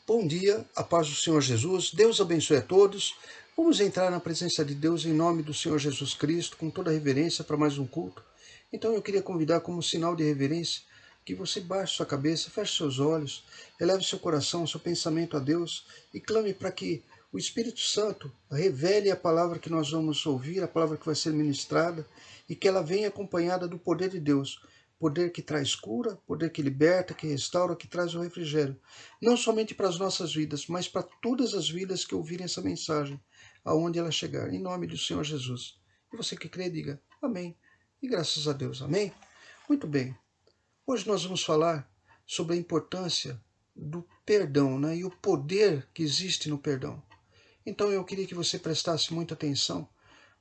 Bom dia, a paz do Senhor Jesus, Deus abençoe a todos. Vamos entrar na presença de Deus em nome do Senhor Jesus Cristo, com toda a reverência para mais um culto. Então eu queria convidar como sinal de reverência que você baixe sua cabeça, feche seus olhos, eleve seu coração, seu pensamento a Deus e clame para que o Espírito Santo revele a palavra que nós vamos ouvir, a palavra que vai ser ministrada e que ela venha acompanhada do poder de Deus. Poder que traz cura, poder que liberta, que restaura, que traz o refrigério. Não somente para as nossas vidas, mas para todas as vidas que ouvirem essa mensagem, aonde ela chegar. Em nome do Senhor Jesus. E você que crê, diga amém. E graças a Deus, amém? Muito bem. Hoje nós vamos falar sobre a importância do perdão, né? E o poder que existe no perdão. Então eu queria que você prestasse muita atenção,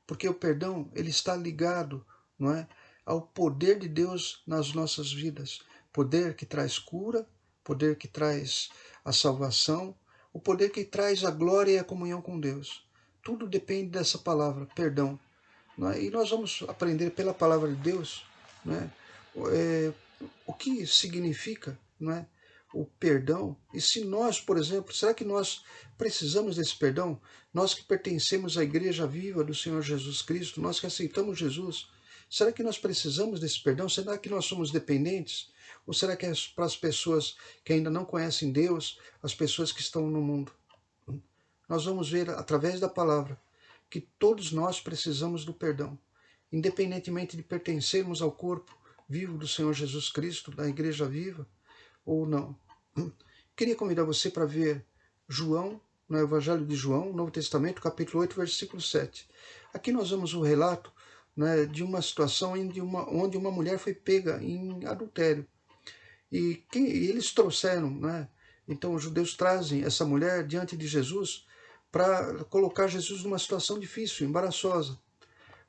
porque o perdão ele está ligado, não é, ao poder de Deus nas nossas vidas. Poder que traz cura, poder que traz a salvação, o poder que traz a glória e a comunhão com Deus. Tudo depende dessa palavra, perdão. Não é? E nós vamos aprender pela palavra de Deus, não é? O que significa, não é, o perdão. E se nós, por exemplo, será que nós precisamos desse perdão? Nós que pertencemos à igreja viva do Senhor Jesus Cristo, nós que aceitamos Jesus, será que nós precisamos desse perdão? Será que nós somos dependentes? Ou será que é para as pessoas que ainda não conhecem Deus, as pessoas que estão no mundo? Nós vamos ver através da palavra que todos nós precisamos do perdão, independentemente de pertencermos ao corpo vivo do Senhor Jesus Cristo, da igreja viva, ou não. Queria convidar você para ver João, no Evangelho de João, Novo Testamento, capítulo 8, versículo 7. Aqui nós vemos um relato, né, de uma situação onde uma mulher foi pega em adultério. E eles trouxeram, né, então os judeus trazem essa mulher diante de Jesus para colocar Jesus numa situação difícil, embaraçosa.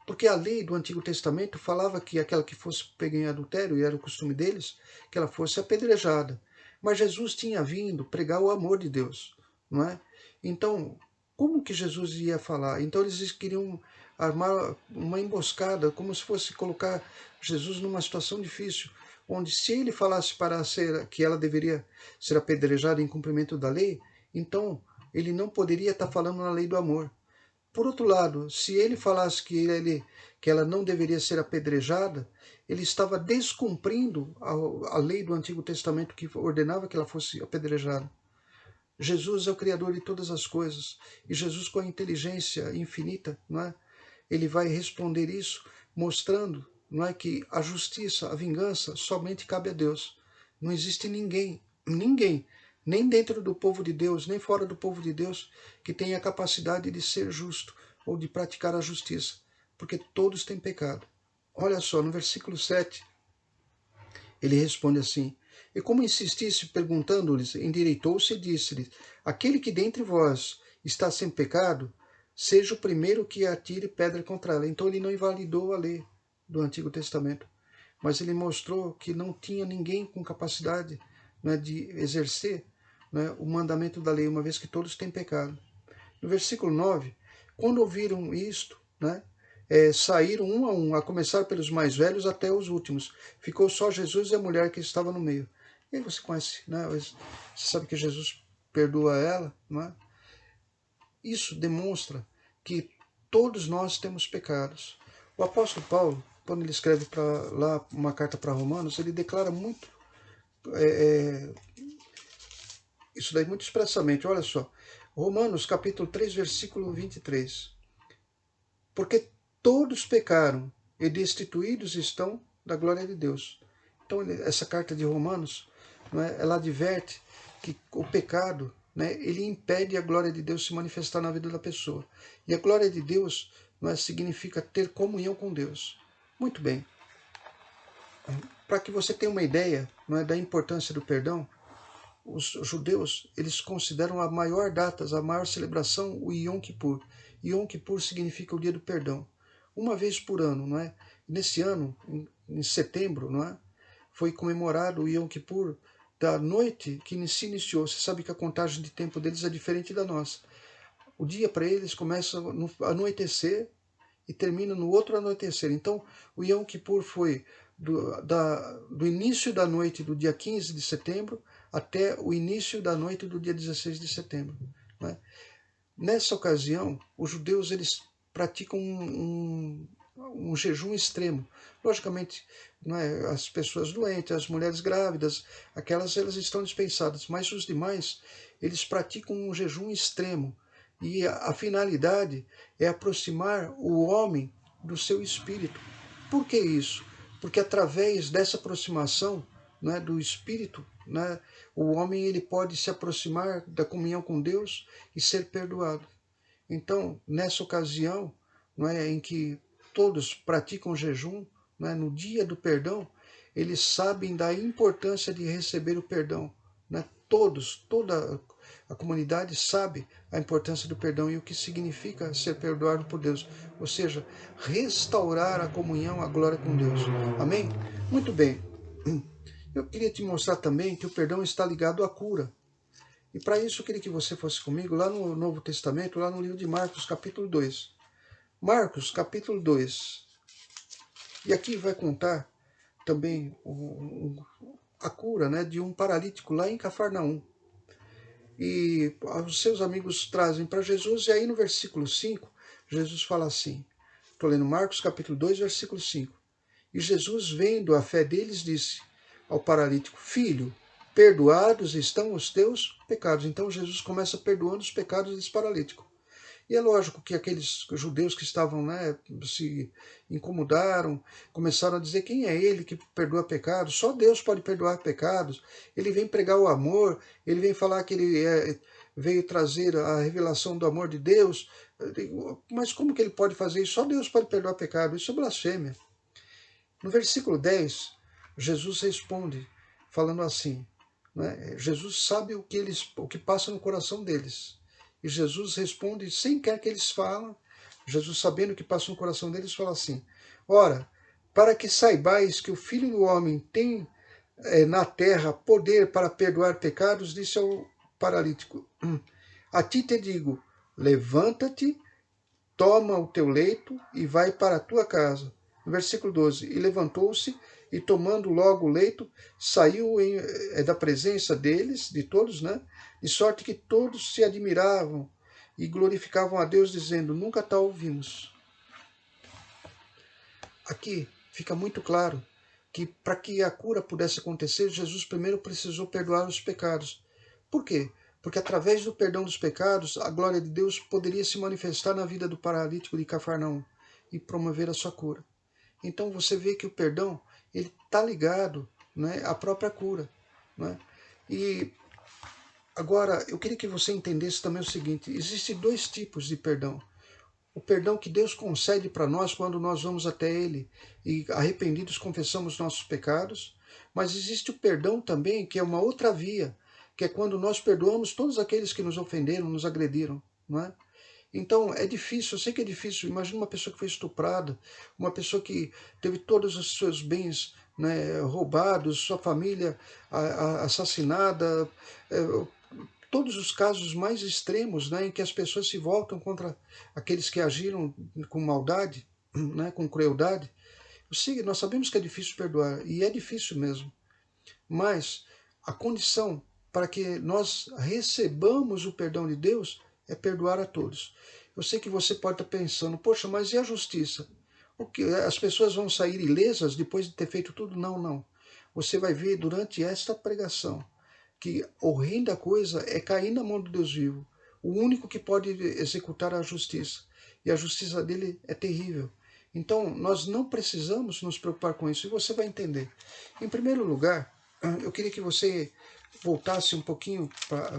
Porque a lei do Antigo Testamento falava que aquela que fosse pega em adultério, e era o costume deles, que ela fosse apedrejada. Mas Jesus tinha vindo pregar o amor de Deus, não é? Então, como que Jesus ia falar? Então eles queriam armar uma emboscada, como se fosse colocar Jesus numa situação difícil, onde se ele falasse para ser que ela deveria ser apedrejada em cumprimento da lei, então ele não poderia estar falando na lei do amor. Por outro lado, se ele falasse que ela não deveria ser apedrejada, ele estava descumprindo a lei do Antigo Testamento que ordenava que ela fosse apedrejada. Jesus é o Criador de todas as coisas, e Jesus, com a inteligência infinita, não é? Ele vai responder isso mostrando, não é, que a justiça, a vingança somente cabe a Deus. Não existe ninguém, nem dentro do povo de Deus, nem fora do povo de Deus, que tenha a capacidade de ser justo ou de praticar a justiça, porque todos têm pecado. Olha só, no versículo 7, ele responde assim: E como insistisse perguntando-lhes, endireitou-se e disse-lhes: Aquele que dentre vós está sem pecado, seja o primeiro que atire pedra contra ela. Então ele não invalidou a lei do Antigo Testamento, mas ele mostrou que não tinha ninguém com capacidade, né, de exercer, né, o mandamento da lei, uma vez que todos têm pecado. No versículo 9, quando ouviram isto, né, saíram um a um, a começar pelos mais velhos até os últimos. Ficou só Jesus e a mulher que estava no meio. E aí você conhece, né, você sabe que Jesus perdoa ela, não é? Isso demonstra que todos nós temos pecados. O apóstolo Paulo, quando ele escreve lá uma carta para Romanos, ele declara muito isso daí muito expressamente. Olha só, Romanos capítulo 3, versículo 23. Porque todos pecaram e destituídos estão da glória de Deus. Então, essa carta de Romanos, não é, ela adverte que o pecado, né, ele impede a glória de Deus se manifestar na vida da pessoa. E a glória de Deus, não é, significa ter comunhão com Deus. Muito bem. Para que você tenha uma ideia, não é, da importância do perdão, os judeus, eles consideram a maior data, a maior celebração, o Yom Kippur. Yom Kippur significa o dia do perdão. Uma vez por ano, não é? Nesse ano, em setembro, não é? Foi comemorado o Yom Kippur da noite que se iniciou. Você sabe que a contagem de tempo deles é diferente da nossa. O dia para eles começa no anoitecer e termina no outro anoitecer. Então, o Yom Kippur foi do início da noite do dia 15 de setembro até o início da noite do dia 16 de setembro. Né? Nessa ocasião, os judeus eles praticam um jejum extremo. Logicamente, não é, as pessoas doentes, as mulheres grávidas, aquelas elas estão dispensadas, mas os demais, eles praticam um jejum extremo. E a finalidade é aproximar o homem do seu espírito. Por que isso? Porque através dessa aproximação, né, do espírito, né, o homem ele pode se aproximar da comunhão com Deus e ser perdoado. Então, nessa ocasião, não é, em que todos praticam jejum, não é, no dia do perdão, eles sabem da importância de receber o perdão. Né? Toda a comunidade sabe a importância do perdão e o que significa ser perdoado por Deus. Ou seja, restaurar a comunhão, a glória com Deus. Amém? Muito bem. Eu queria te mostrar também que o perdão está ligado à cura. E para isso eu queria que você fosse comigo lá no Novo Testamento, lá no livro de Marcos, capítulo 2. Marcos, capítulo 2. E aqui vai contar também a cura, né, de um paralítico lá em Cafarnaum. E os seus amigos trazem para Jesus, e aí no versículo 5, Jesus fala assim, estou lendo Marcos capítulo 2, versículo 5. E Jesus, vendo a fé deles, disse ao paralítico, filho, perdoados estão os teus pecados. Então Jesus começa perdoando os pecados desse paralítico. E é lógico que aqueles judeus que estavam, né, se incomodaram, começaram a dizer quem é ele que perdoa pecados, só Deus pode perdoar pecados, ele vem pregar o amor, ele vem falar que ele veio trazer a revelação do amor de Deus, mas como que ele pode fazer isso? Só Deus pode perdoar pecado, isso é blasfêmia. No versículo 10, Jesus responde, falando assim, né, Jesus sabe o que passa no coração deles. E Jesus responde, sem quer que eles falem, Jesus sabendo o que passa no coração deles, fala assim, ora, para que saibais que o Filho do Homem tem na terra poder para perdoar pecados, disse ao paralítico, a ti te digo, levanta-te, toma o teu leito e vai para a tua casa. No versículo 12, e levantou-se e tomando logo o leito, saiu da presença deles, de todos, né? De sorte que todos se admiravam e glorificavam a Deus, dizendo, nunca tal ouvimos. Aqui fica muito claro que para que a cura pudesse acontecer, Jesus primeiro precisou perdoar os pecados. Por quê? Porque através do perdão dos pecados, a glória de Deus poderia se manifestar na vida do paralítico de Cafarnaum e promover a sua cura. Então você vê que o perdão ele está ligado, né, à própria cura. Né? E agora eu queria que você entendesse também o seguinte, existem dois tipos de perdão. O perdão que Deus concede para nós quando nós vamos até Ele e arrependidos confessamos nossos pecados, mas existe o perdão também que é uma outra via, que é quando nós perdoamos todos aqueles que nos ofenderam, nos agrediram, não é? Então é difícil, eu sei que é difícil, imagina uma pessoa que foi estuprada, uma pessoa que teve todos os seus bens, né, roubados, sua família assassinada, todos os casos mais extremos, né, em que as pessoas se voltam contra aqueles que agiram com maldade, né, com crueldade. Sim, nós sabemos que é difícil perdoar, e é difícil mesmo. Mas a condição para que nós recebamos o perdão de Deus é perdoar a todos. Eu sei que você pode estar pensando, poxa, mas e a justiça? O que, as pessoas vão sair ilesas depois de ter feito tudo? Não, não. Você vai ver durante esta pregação que horrenda coisa é cair na mão do Deus vivo, o único que pode executar a justiça. E a justiça dele é terrível. Então, nós não precisamos nos preocupar com isso, e você vai entender. Em primeiro lugar, eu queria que você voltasse um pouquinho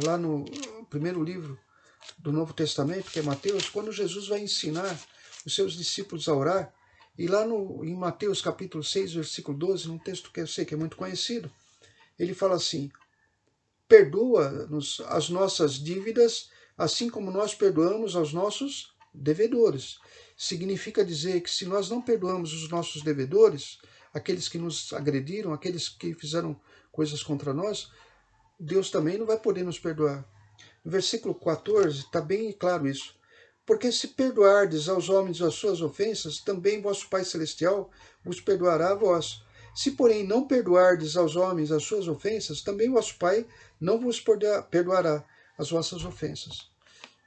lá no primeiro livro do Novo Testamento, que é Mateus, quando Jesus vai ensinar os seus discípulos a orar, e lá em Mateus capítulo 6, versículo 12, num texto que eu sei que é muito conhecido, ele fala assim, perdoa-nos as nossas dívidas, assim como nós perdoamos aos nossos devedores. Significa dizer que se nós não perdoamos os nossos devedores, aqueles que nos agrediram, aqueles que fizeram coisas contra nós, Deus também não vai poder nos perdoar. No versículo 14 está bem claro isso. Porque se perdoardes aos homens as suas ofensas, também vosso Pai Celestial vos perdoará a vós. Se, porém, não perdoardes aos homens as suas ofensas, também vosso Pai não vos perdoará as vossas ofensas.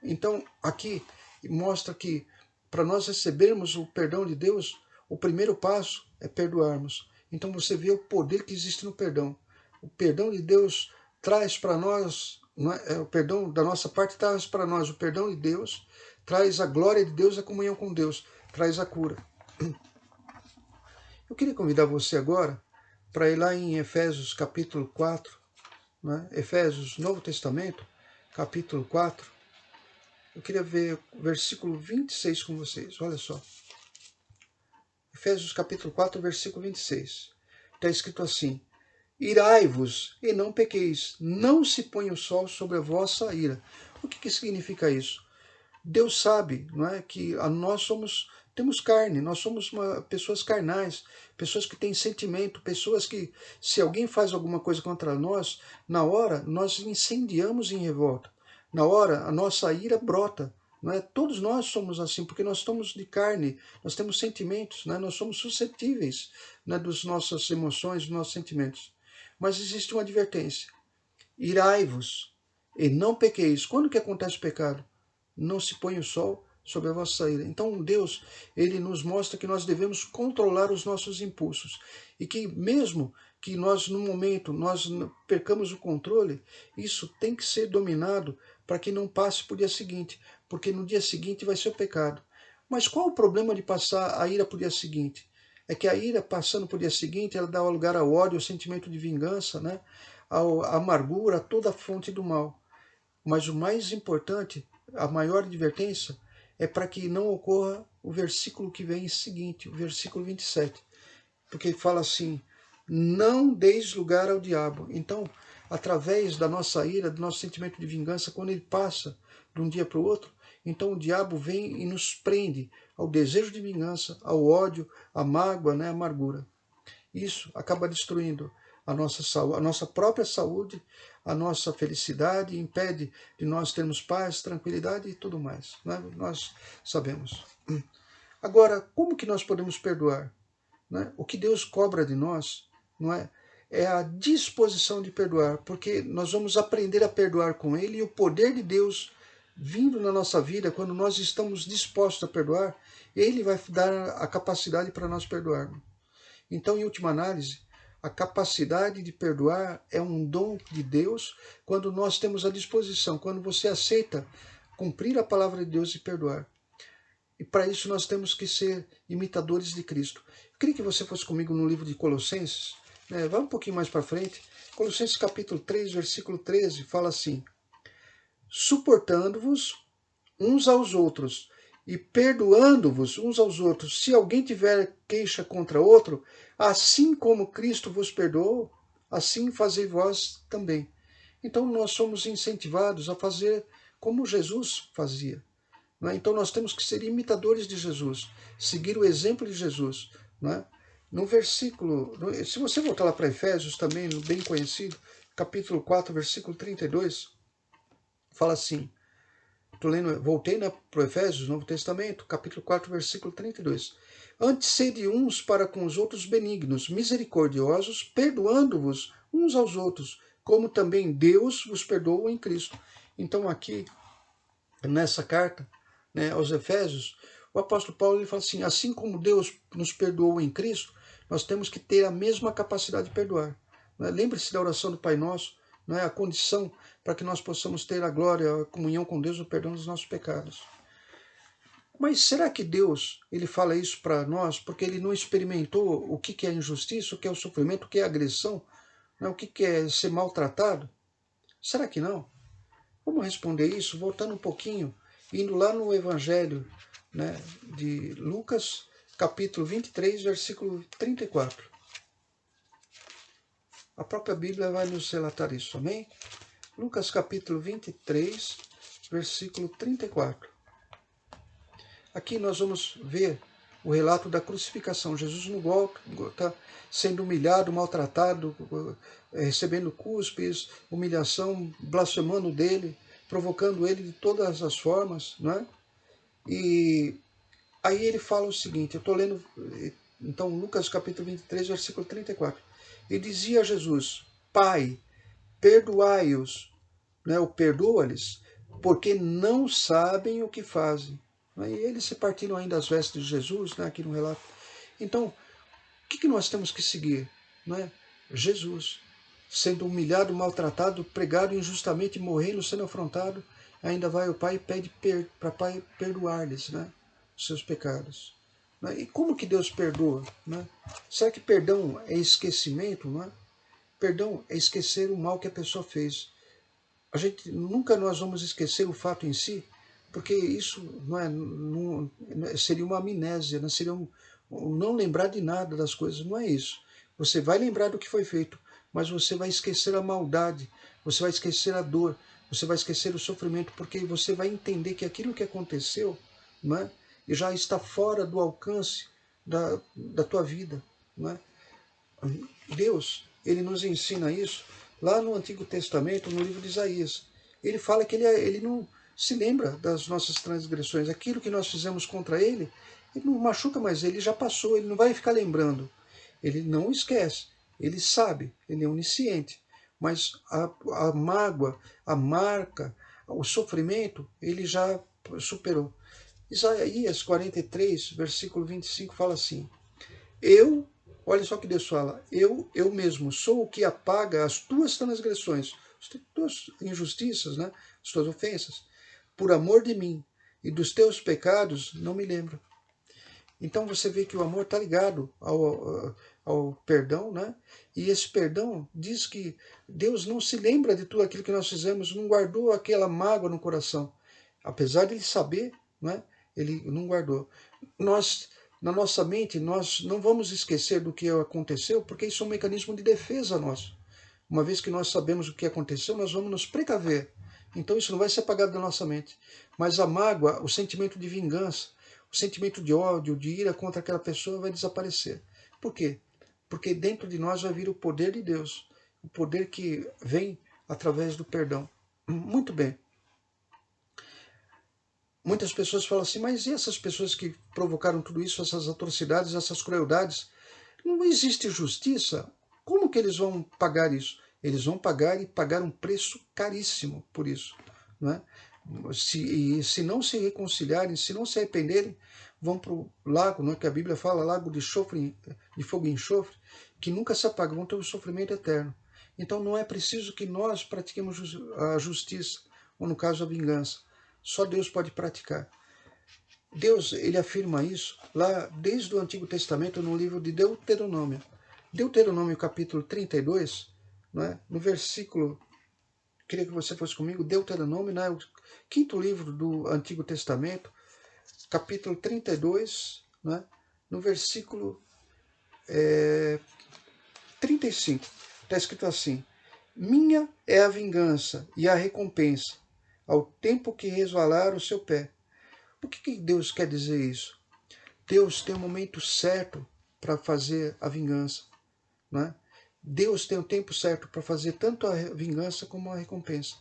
Então, aqui mostra que para nós recebermos o perdão de Deus, o primeiro passo é perdoarmos. Então você vê o poder que existe no perdão. O perdão de Deus traz para nós, o perdão da nossa parte traz para nós o perdão de Deus, traz a glória de Deus, a comunhão com Deus, traz a cura. Eu queria convidar você agora para ir lá em Efésios capítulo 4, Efésios, Novo Testamento, capítulo 4. Eu queria ver o versículo 26 com vocês, olha só. Efésios capítulo 4, versículo 26. Está escrito assim: irai-vos e não pequeis, não se ponha o sol sobre a vossa ira. O que significa isso? Deus sabe, não é, que nós temos carne, nós somos pessoas carnais, pessoas que têm sentimento, pessoas que, se alguém faz alguma coisa contra nós, na hora nós incendiamos em revolta. Na hora a nossa ira brota. Não é? Todos nós somos assim, porque nós somos de carne, nós temos sentimentos, não é? Nós somos suscetíveis, não é, das nossas emoções, dos nossos sentimentos. Mas existe uma advertência: irai-vos e não pequeis. Quando que acontece o pecado? Não se põe o sol sobre a vossa ira. Então Deus, ele nos mostra que nós devemos controlar os nossos impulsos. E que mesmo que nós, no momento, nós percamos o controle, isso tem que ser dominado para que não passe para o dia seguinte. Porque no dia seguinte vai ser o pecado. Mas qual o problema de passar a ira para o dia seguinte? É que a ira, passando para o dia seguinte, ela dá lugar ao ódio, ao sentimento de vingança, né? À amargura, a toda a fonte do mal. Mas o mais importante, a maior advertência, é para que não ocorra o versículo que vem seguinte, o versículo 27. Porque ele fala assim: não deis lugar ao diabo. Então, através da nossa ira, do nosso sentimento de vingança, quando ele passa de um dia para o outro, então o diabo vem e nos prende ao desejo de vingança, ao ódio, à mágoa, né, à amargura. Isso acaba destruindo a nossa própria saúde, a nossa felicidade, impede de nós termos paz, tranquilidade e tudo mais. Né? Nós sabemos. Agora, como que nós podemos perdoar? Né? O que Deus cobra de nós, não é? É a disposição de perdoar, porque nós vamos aprender a perdoar com Ele, e o poder de Deus vindo na nossa vida, quando nós estamos dispostos a perdoar, Ele vai dar a capacidade para nós perdoarmos. Então, em última análise, a capacidade de perdoar é um dom de Deus quando nós temos a disposição, quando você aceita cumprir a palavra de Deus e perdoar. E para isso nós temos que ser imitadores de Cristo. Eu queria que você fosse comigo no livro de Colossenses, né? Vai um pouquinho mais para frente. Colossenses capítulo 3, versículo 13, fala assim: suportando-vos uns aos outros e perdoando-vos uns aos outros, se alguém tiver queixa contra outro, assim como Cristo vos perdoou, assim fazei vós também. Então nós somos incentivados a fazer como Jesus fazia. Não é? Então nós temos que ser imitadores de Jesus, seguir o exemplo de Jesus. Não é? No versículo, se você voltar lá para Efésios, também bem conhecido, capítulo 4, versículo 32, fala assim: voltei para o Efésios, Novo Testamento, capítulo 4, versículo 32. Antes sede uns para com os outros benignos, misericordiosos, perdoando-vos uns aos outros, como também Deus vos perdoou em Cristo. Então aqui, nessa carta, né, aos Efésios, o apóstolo Paulo ele fala assim como Deus nos perdoou em Cristo, nós temos que ter a mesma capacidade de perdoar. Né? Lembre-se da oração do Pai Nosso, é a condição para que nós possamos ter a glória, a comunhão com Deus, o perdão dos nossos pecados. Mas será que Deus ele fala isso para nós porque ele não experimentou o que é injustiça, o que é o sofrimento, o que é a agressão, o que é ser maltratado? Será que não? Vamos responder isso voltando um pouquinho, indo lá no Evangelho, né, de Lucas, capítulo 23, versículo 34. A própria Bíblia vai nos relatar isso, amém? Lucas capítulo 23, versículo 34. Aqui nós vamos ver o relato da crucificação. Jesus no Gólgota, sendo humilhado, maltratado, recebendo cuspes, humilhação, blasfemando dele, provocando ele de todas as formas, não é? E aí ele fala o seguinte, eu estou lendo Então, Lucas capítulo 23, versículo 34. E dizia a Jesus: Pai, perdoai-os, né, ou perdoa-lhes, porque não sabem o que fazem. E eles se partiram ainda as vestes de Jesus, né, aqui no relato. Então, o que nós temos que seguir? Né? Jesus, sendo humilhado, maltratado, pregado injustamente, morrendo, sendo afrontado, ainda vai ao Pai e pede para o Pai perdoar-lhes, né, os seus pecados. Né? E como que Deus perdoa? Né? Será que perdão é esquecimento? Não é? Perdão é esquecer o mal que a pessoa fez. A gente nunca nós vamos esquecer o fato em si, porque isso não seria uma amnésia, não seria um não lembrar de nada das coisas, não é isso. Você vai lembrar do que foi feito, mas você vai esquecer a maldade, você vai esquecer a dor, você vai esquecer o sofrimento, porque você vai entender que aquilo que aconteceu, não é, já está fora do alcance da tua vida, não é? Deus, ele nos ensina isso lá no Antigo Testamento, no livro de Isaías. Ele fala que ele não se lembra das nossas transgressões. Aquilo que nós fizemos contra ele não machuca mais, ele já passou, ele não vai ficar lembrando. Ele não esquece, ele sabe, ele é onisciente. Mas a mágoa, a marca, o sofrimento, ele já superou. Isaías 43, versículo 25 fala assim: Eu, olha só que Deus fala, eu mesmo sou o que apaga as tuas transgressões, as tuas injustiças, né? As tuas ofensas, por amor de mim, e dos teus pecados não me lembro. Então você vê que o amor está ligado ao perdão, né? E esse perdão diz que Deus não se lembra de tudo aquilo que nós fizemos, não guardou aquela mágoa no coração. Apesar de ele saber, né? Ele não guardou. Nós, na nossa mente, nós não vamos esquecer do que aconteceu, porque isso é um mecanismo de defesa nosso. Uma vez que nós sabemos o que aconteceu, nós vamos nos precaver. Então isso não vai ser apagado da nossa mente. Mas a mágoa, o sentimento de vingança, o sentimento de ódio, de ira contra aquela pessoa vai desaparecer. Por quê? Porque dentro de nós vai vir o poder de Deus, o poder que vem através do perdão. Muito bem. Muitas pessoas falam assim, mas e essas pessoas que provocaram tudo isso, essas atrocidades, essas crueldades? Não existe justiça? Como que eles vão pagar isso? Eles vão pagar e pagar um preço caríssimo por isso. Não é? Se não se reconciliarem, se não se arrependerem, vão para o lago, não é que a Bíblia fala, lago de fogo e enxofre, que nunca se apaga, vão ter um sofrimento eterno. Então não é preciso que nós pratiquemos a justiça, ou no caso a vingança. Só Deus pode praticar. Deus, ele afirma isso lá desde o Antigo Testamento no livro de Deuteronômio. Deuteronômio capítulo 32, né, no versículo, queria que você fosse comigo, Deuteronômio, né, o quinto livro do Antigo Testamento, capítulo 32, né, no versículo 35, está escrito assim: Minha é a vingança e a recompensa, ao tempo que resvalar o seu pé. O que Deus quer dizer isso? Deus tem o momento certo para fazer a vingança. Né? Deus tem o tempo certo para fazer tanto a vingança como a recompensa.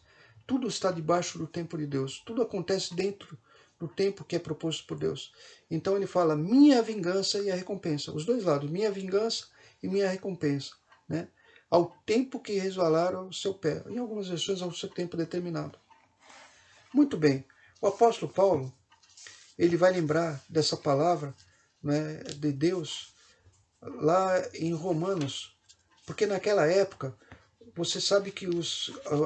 Tudo está debaixo do tempo de Deus. Tudo acontece dentro do tempo que é proposto por Deus. Então ele fala minha vingança e a recompensa. Os dois lados, minha vingança e minha recompensa. Né? Ao tempo que resvalar o seu pé. Em algumas versões, ao seu tempo determinado. Muito bem. O apóstolo Paulo, ele vai lembrar dessa palavra, né, de Deus lá em Romanos, porque naquela época, você sabe que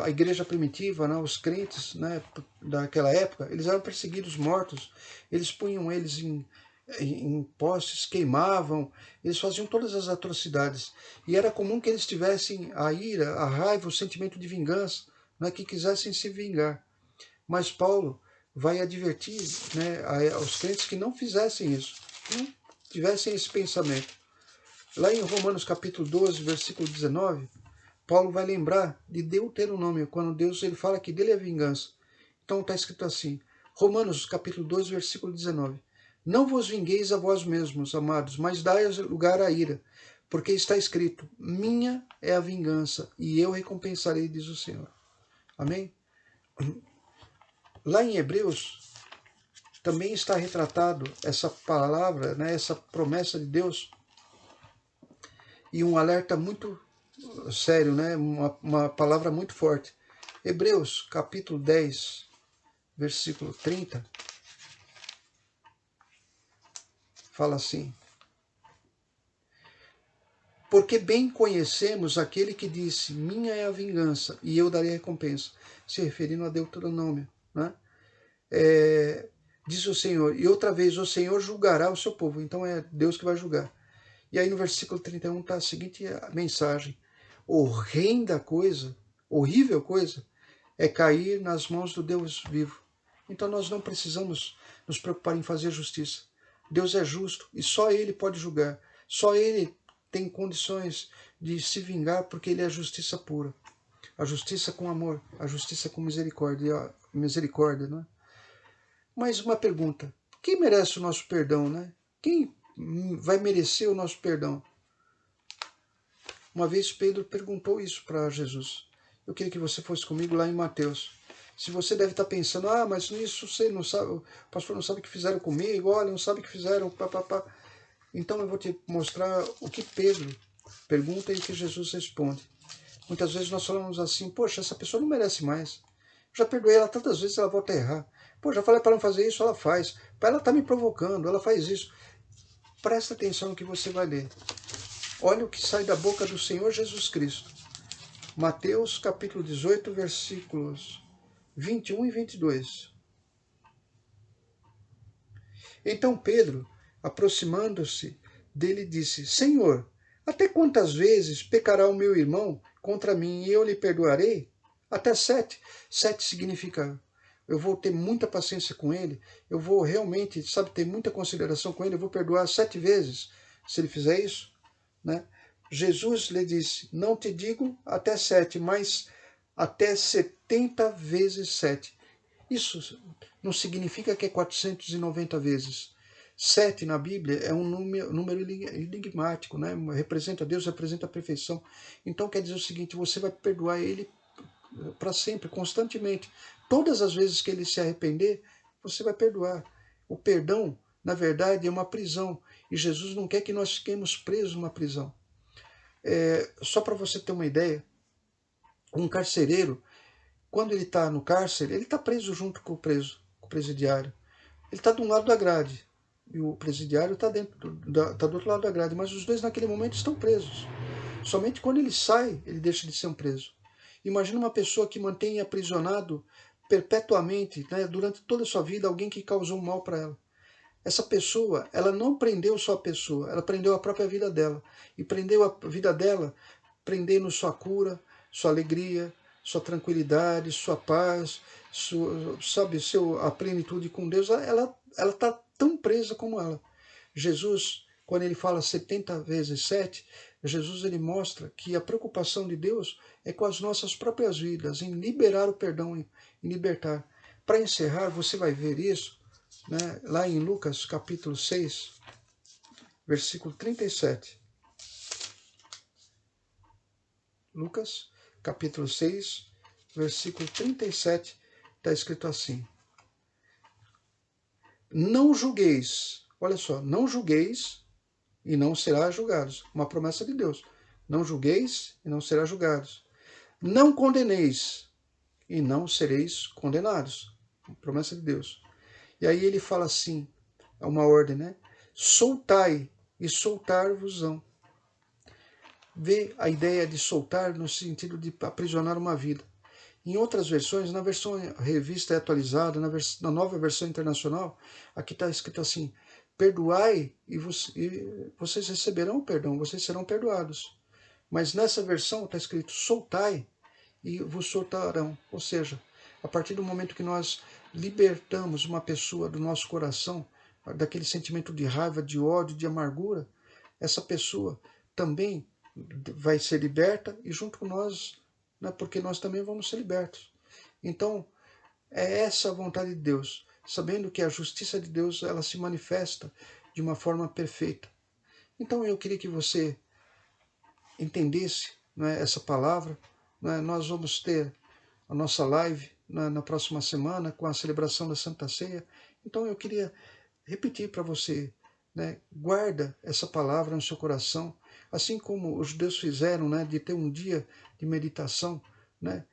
a igreja primitiva, né, os crentes, né, daquela época, eles eram perseguidos, mortos, eles punham eles em postes, queimavam, eles faziam todas as atrocidades. E era comum que eles tivessem a ira, a raiva, o sentimento de vingança, né, que quisessem se vingar. Mas Paulo vai advertir, né, aos crentes que não fizessem isso, que não tivessem esse pensamento. Lá em Romanos capítulo 12, versículo 19, Paulo vai lembrar de Deuteronômio, quando Deus ele fala que dele é vingança. Então está escrito assim, Romanos capítulo 12, versículo 19. Não vos vingueis a vós mesmos, amados, mas dai lugar à ira, porque está escrito, minha é a vingança, e eu recompensarei, diz o Senhor. Amém? Lá em Hebreus, também está retratado essa palavra, né, essa promessa de Deus, e um alerta muito sério, né? Uma palavra muito forte. Hebreus, capítulo 10, versículo 30, fala assim: porque bem conhecemos aquele que disse, minha é a vingança, e eu darei a recompensa, se referindo a Deuteronômio, né? Diz o Senhor, e outra vez o Senhor julgará o seu povo, então é Deus que vai julgar. E aí no versículo 31 está a seguinte mensagem: horrenda coisa, horrível coisa, é cair nas mãos do Deus vivo. Então nós não precisamos nos preocupar em fazer justiça. Deus é justo e só Ele pode julgar. Só Ele tem condições de se vingar, porque Ele é a justiça pura. A justiça com amor, a justiça com misericórdia, misericórdia, né? Mas uma pergunta: quem merece o nosso perdão, né? Quem vai merecer o nosso perdão? Uma vez Pedro perguntou isso para Jesus. Eu queria que você fosse comigo lá em Mateus. Se você deve estar pensando, mas nisso você não sabe, o pastor não sabe o que fizeram comigo, olha, não sabe o que fizeram, papapá. Então eu vou te mostrar o que Pedro pergunta e o que Jesus responde. Muitas vezes nós falamos assim, poxa, essa pessoa não merece mais. Já perdoei ela tantas vezes, ela volta a errar. Pô, já falei para não fazer isso, ela faz. Ela está me provocando, ela faz isso. Presta atenção no que você vai ler. Olha o que sai da boca do Senhor Jesus Cristo. Mateus capítulo 18, versículos 21 e 22. Então Pedro, aproximando-se dele, disse, Senhor, até quantas vezes pecará o meu irmão contra mim e eu lhe perdoarei? Até 7. 7 significa, eu vou ter muita paciência com ele, eu vou realmente, ter muita consideração com ele, eu vou perdoar 7 vezes, se ele fizer isso, né? Jesus lhe disse, não te digo até 7, mas até 70 vezes 7. Isso não significa que é 490 vezes. 7 na Bíblia é um número enigmático, né? Representa Deus, representa a perfeição. Então quer dizer o seguinte, você vai perdoar ele para sempre, constantemente. Todas as vezes que ele se arrepender, você vai perdoar. O perdão, na verdade, é uma prisão. E Jesus não quer que nós fiquemos presos numa prisão. Só para você ter uma ideia, um carcereiro, quando ele está no cárcere, ele está preso junto com o presidiário. Ele está de um lado da grade e o presidiário está tá do outro lado da grade, mas os dois naquele momento estão presos. Somente quando ele sai, ele deixa de ser um preso. Imagina uma pessoa que mantém aprisionado perpetuamente, né, durante toda a sua vida, alguém que causou mal para ela. Essa pessoa, ela não prendeu só a pessoa, ela prendeu a própria vida dela. E prendeu a vida dela prendendo sua cura, sua alegria, sua tranquilidade, sua paz, a plenitude com Deus. Ela está tão presa como ela. Jesus, quando ele fala 70 vezes 7, Jesus ele mostra que a preocupação de Deus é com as nossas próprias vidas, em liberar o perdão, em libertar. Para encerrar, você vai ver isso, né, lá em Lucas capítulo 6, versículo 37. Lucas capítulo 6, versículo 37, está escrito assim: não julgueis, olha só, não julgueis e não será julgados. Uma promessa de Deus. Não julgueis e não será julgados. Não condeneis e não sereis condenados. Uma promessa de Deus. E aí ele fala assim, é uma ordem, né? Soltai e soltar-vos-ão. Vê a ideia de soltar no sentido de aprisionar uma vida. Em outras versões, na versão revista e atualizada, na nova versão internacional, aqui está escrito assim, perdoai e vocês receberão o perdão, vocês serão perdoados. Mas nessa versão está escrito soltai e vos soltarão. Ou seja, a partir do momento que nós libertamos uma pessoa do nosso coração, daquele sentimento de raiva, de ódio, de amargura, essa pessoa também vai ser liberta e junto com nós, né, porque nós também vamos ser libertos. Então, é essa a vontade de Deus, sabendo que a justiça de Deus ela se manifesta de uma forma perfeita. Então eu queria que você entendesse, né, essa palavra. Né, nós vamos ter a nossa live na próxima semana com a celebração da Santa Ceia. Então eu queria repetir para você, né, guarda essa palavra no seu coração, assim como os judeus fizeram, né, de ter um dia de meditação, né?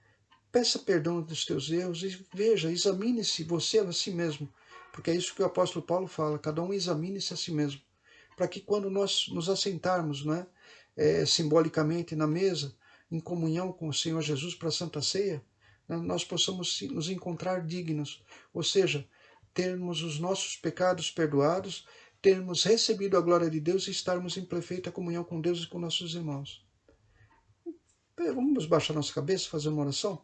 Peça perdão dos teus erros e veja, examine-se você a si mesmo, porque é isso que o apóstolo Paulo fala, cada um examine-se a si mesmo, para que quando nós nos assentarmos, né, simbolicamente na mesa, em comunhão com o Senhor Jesus para a Santa Ceia, né, nós possamos nos encontrar dignos, ou seja, termos os nossos pecados perdoados, termos recebido a glória de Deus e estarmos em perfeita comunhão com Deus e com nossos irmãos. Vamos baixar nossa cabeça e fazer uma oração?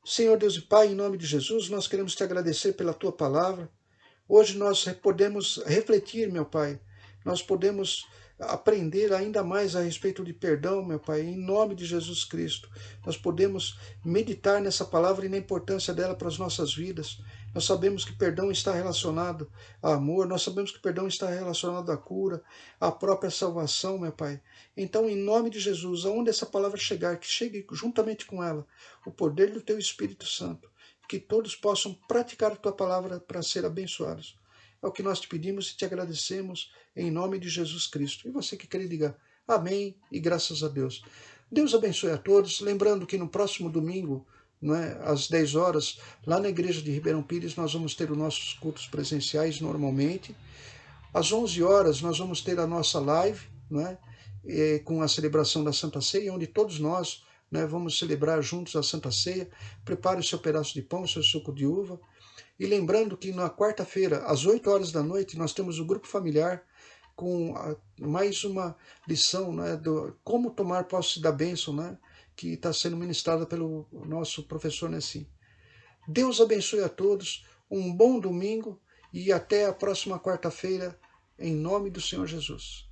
Senhor Deus e Pai, em nome de Jesus, nós queremos te agradecer pela tua palavra. Hoje nós podemos refletir, meu Pai, nós podemos aprender ainda mais a respeito de perdão, meu Pai, em nome de Jesus Cristo. Nós podemos meditar nessa palavra e na importância dela para as nossas vidas. Nós sabemos que perdão está relacionado a amor, nós sabemos que perdão está relacionado à cura, à própria salvação, meu Pai. Então, em nome de Jesus, aonde essa palavra chegar, que chegue juntamente com ela o poder do Teu Espírito Santo, que todos possam praticar a Tua palavra para ser abençoados. É o que nós te pedimos e te agradecemos em nome de Jesus Cristo. E você que quer diga amém e graças a Deus. Deus abençoe a todos. Lembrando que no próximo domingo, não é, às 10 horas, lá na igreja de Ribeirão Pires, nós vamos ter os nossos cultos presenciais normalmente. Às 11 horas, nós vamos ter a nossa live, não é, com a celebração da Santa Ceia, onde todos nós, né, vamos celebrar juntos a Santa Ceia. Prepare o seu pedaço de pão, o seu suco de uva. E lembrando que na quarta-feira, às 8 horas da noite, nós temos o grupo familiar com mais uma lição, né, do como tomar posse da bênção, né, que está sendo ministrada pelo nosso professor Nessim. Deus abençoe a todos, um bom domingo e até a próxima quarta-feira, em nome do Senhor Jesus.